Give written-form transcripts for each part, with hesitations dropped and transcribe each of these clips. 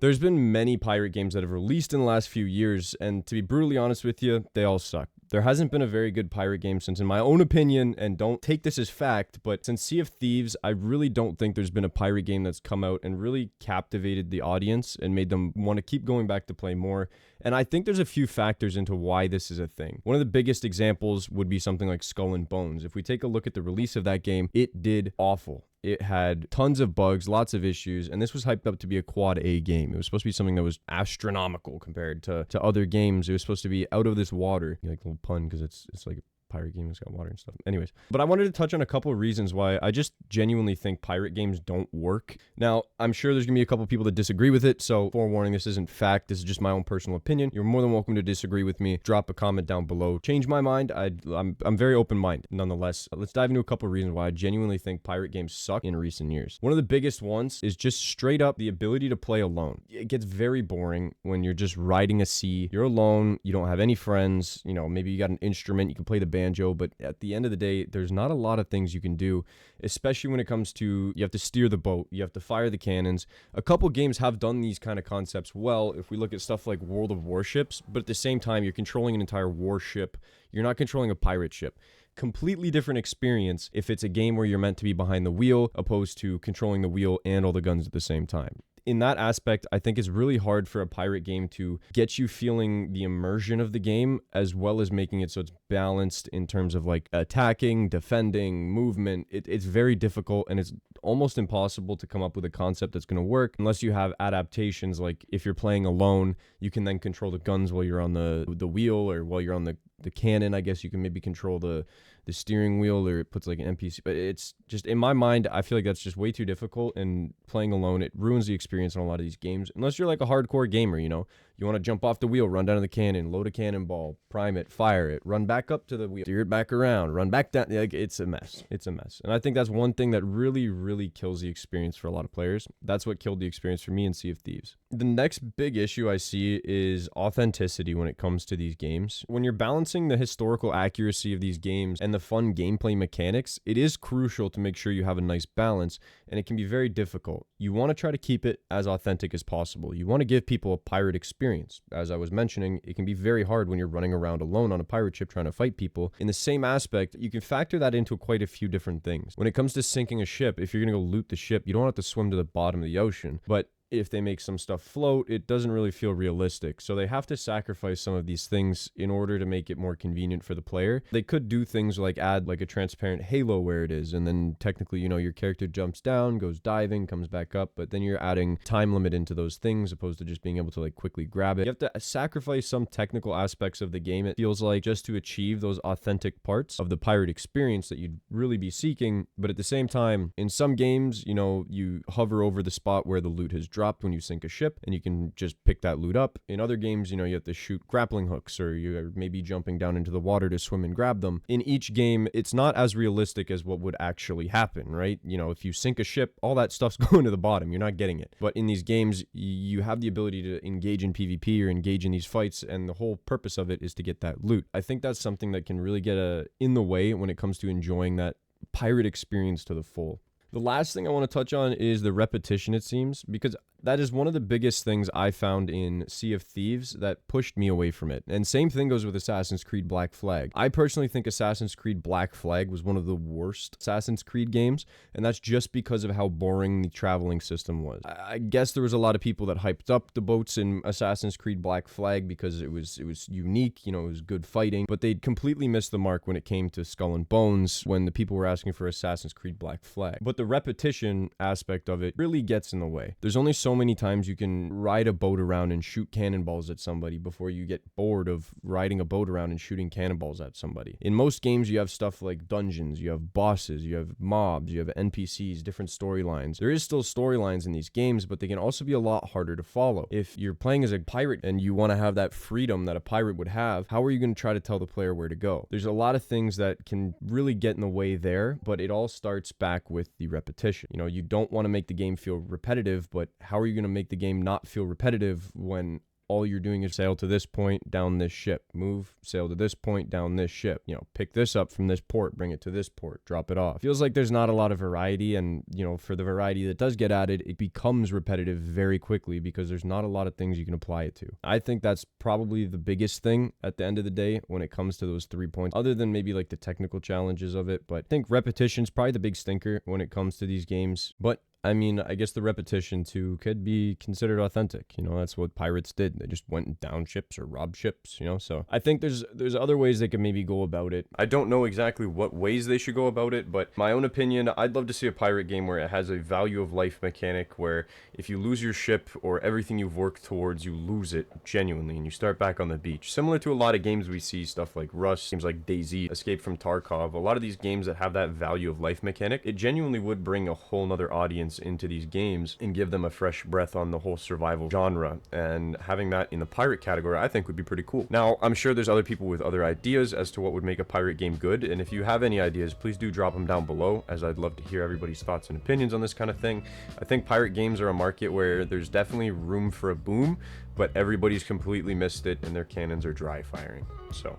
There's been many pirate games that have released in the last few years, and to be brutally honest with you, they all suck. There hasn't been a very good pirate game since, in my own opinion, and don't take this as fact, but since Sea of Thieves, I really don't think there's been a pirate game that's come out and really captivated the audience and made them want to keep going back to play more. And I think there's a few factors into why this is a thing. One of the biggest examples would be something like Skull and Bones. If we take a look at the release of that game, it did awful. It had tons of bugs, lots of issues, and this was hyped up to be a quad A game. It was supposed to be something that was astronomical compared to other games. It was supposed to be out of this water. You like a little pun because it's like a pirate game that's got water and stuff. Anyways, but I wanted to touch on a couple of reasons why I just genuinely think pirate games don't work. Now, I'm sure there's gonna be a couple of people that disagree with it, so forewarning, this isn't fact. This is just my own personal opinion. You're more than welcome to disagree with me. Drop a comment down below. Change my mind. I'm very open-minded. Nonetheless, let's dive into a couple of reasons why I genuinely think pirate games suck in recent years. One of the biggest ones is just straight up the ability to play alone. It gets very boring when you're just riding a sea. You're alone. You don't have any friends. You know, maybe you got an instrument. You can play the banjo, but at the end of the day, there's not a lot of things you can do, especially when it comes to you have to steer the boat, you have to fire the cannons. A couple games have done these kind of concepts well. If we look at stuff like World of Warships, but at the same time, you're controlling an entire warship. You're not controlling a pirate ship. Completely different experience if it's a game where you're meant to be behind the wheel opposed to controlling the wheel and all the guns at the same time. In that aspect, I think it's really hard for a pirate game to get you feeling the immersion of the game as well as making it so it's balanced in terms of like attacking, defending, movement. It's very difficult, and it's almost impossible to come up with a concept that's going to work unless you have adaptations. Like if you're playing alone, you can then control the guns while you're on the wheel, or while you're on the cannon. I guess you can maybe control the steering wheel, or it puts like an NPC, but it's just, in my mind, I feel like that's just way too difficult, and playing alone, it ruins the experience on a lot of these games, unless you're like a hardcore gamer. You know, you want to jump off the wheel, run down to the cannon, load a cannonball, prime it, fire it, run back up to the wheel, steer it back around, run back down. Like, it's a mess. It's a mess. And I think that's one thing that really kills the experience for a lot of players. That's what killed the experience for me in Sea of Thieves. The next big issue I see is authenticity when it comes to these games. When you're balancing the historical accuracy of these games and the fun gameplay mechanics, it is crucial to make sure you have a nice balance, and it can be very difficult. You want to try to keep it as authentic as possible. You want to give people a pirate experience. As I was mentioning, it can be very hard when you're running around alone on a pirate ship trying to fight people. In the same aspect, you can factor that into quite a few different things. When it comes to sinking a ship, if you're going to go loot the ship, you don't have to swim to the bottom of the ocean, but if they make some stuff float, it doesn't really feel realistic. So they have to sacrifice some of these things in order to make it more convenient for the player. They could do things like add like a transparent halo where it is, and then technically, you know, your character jumps down, goes diving, comes back up, but then you're adding time limit into those things opposed to just being able to like quickly grab it. You have to sacrifice some technical aspects of the game, it feels like, just to achieve those authentic parts of the pirate experience that you'd really be seeking. But at the same time, in some games, you know, you hover over the spot where the loot has dropped when you sink a ship, and you can just pick that loot up. In other games, you know, you have to shoot grappling hooks, or you're maybe jumping down into the water to swim and grab them. In each game, it's not as realistic as what would actually happen, right? You know, if you sink a ship, all that stuff's going to the bottom. You're not getting it. But in these games, you have the ability to engage in PvP or engage in these fights, and the whole purpose of it is to get that loot. I think that's something that can really get in the way when it comes to enjoying that pirate experience to the full. The last thing I want to touch on is the repetition, it seems, because that is one of the biggest things I found in Sea of Thieves that pushed me away from it. And same thing goes with Assassin's Creed Black Flag. I personally think Assassin's Creed Black Flag was one of the worst Assassin's Creed games, and that's just because of how boring the traveling system was. I guess there was a lot of people that hyped up the boats in Assassin's Creed Black Flag because it was unique, you know, it was good fighting, but they'd completely missed the mark when it came to Skull and Bones when the people were asking for Assassin's Creed Black Flag. But the repetition aspect of it really gets in the way. There's only so many times you can ride a boat around and shoot cannonballs at somebody before you get bored of riding a boat around and shooting cannonballs at somebody. In most games, you have stuff like dungeons, you have bosses, you have mobs, you have NPCs, different storylines. There is still storylines in these games, but they can also be a lot harder to follow. If you're playing as a pirate and you want to have that freedom that a pirate would have, how are you going to try to tell the player where to go? There's a lot of things that can really get in the way there, but it all starts back with the repetition. You know, you don't want to make the game feel repetitive, but how are you going to make the game not feel repetitive when all you're doing is sail to this point, down this ship, move, sail to this point, down this ship, you know, pick this up from this port, bring it to this port, drop it off. Feels like there's not a lot of variety, and, you know, for the variety that does get added, it becomes repetitive very quickly because there's not a lot of things you can apply it to. I think that's probably the biggest thing at the end of the day when it comes to those 3 points, other than maybe like the technical challenges of it. But I think repetition's probably the big stinker when it comes to these games. But I mean, I guess the repetition too could be considered authentic. You know, that's what pirates did. They just went down ships or robbed ships, you know? So I think there's other ways they could maybe go about it. I don't know exactly what ways they should go about it, but my own opinion, I'd love to see a pirate game where it has a value of life mechanic where if you lose your ship or everything you've worked towards, you lose it genuinely and you start back on the beach. Similar to a lot of games we see, stuff like Rust, games like DayZ, Escape from Tarkov, a lot of these games that have that value of life mechanic, it genuinely would bring a whole nother audience into these games and give them a fresh breath on the whole survival genre, and having that in the pirate category I think would be pretty cool. Now, I'm sure there's other people with other ideas as to what would make a pirate game good, and if you have any ideas, please do drop them down below, as I'd love to hear everybody's thoughts and opinions on this kind of thing. I think pirate games are a market where there's definitely room for a boom, but everybody's completely missed it and their cannons are dry firing. So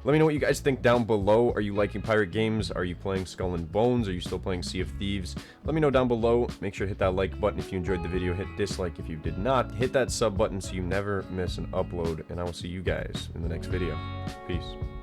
let me know what you guys think down below. Are you liking pirate games? Are you playing Skull and Bones? Are you still playing Sea of Thieves? Let me know down below. Make sure to hit that like button if you enjoyed the video. Hit dislike if you did not. Hit that sub button so you never miss an upload, and I will see you guys in the next video. Peace.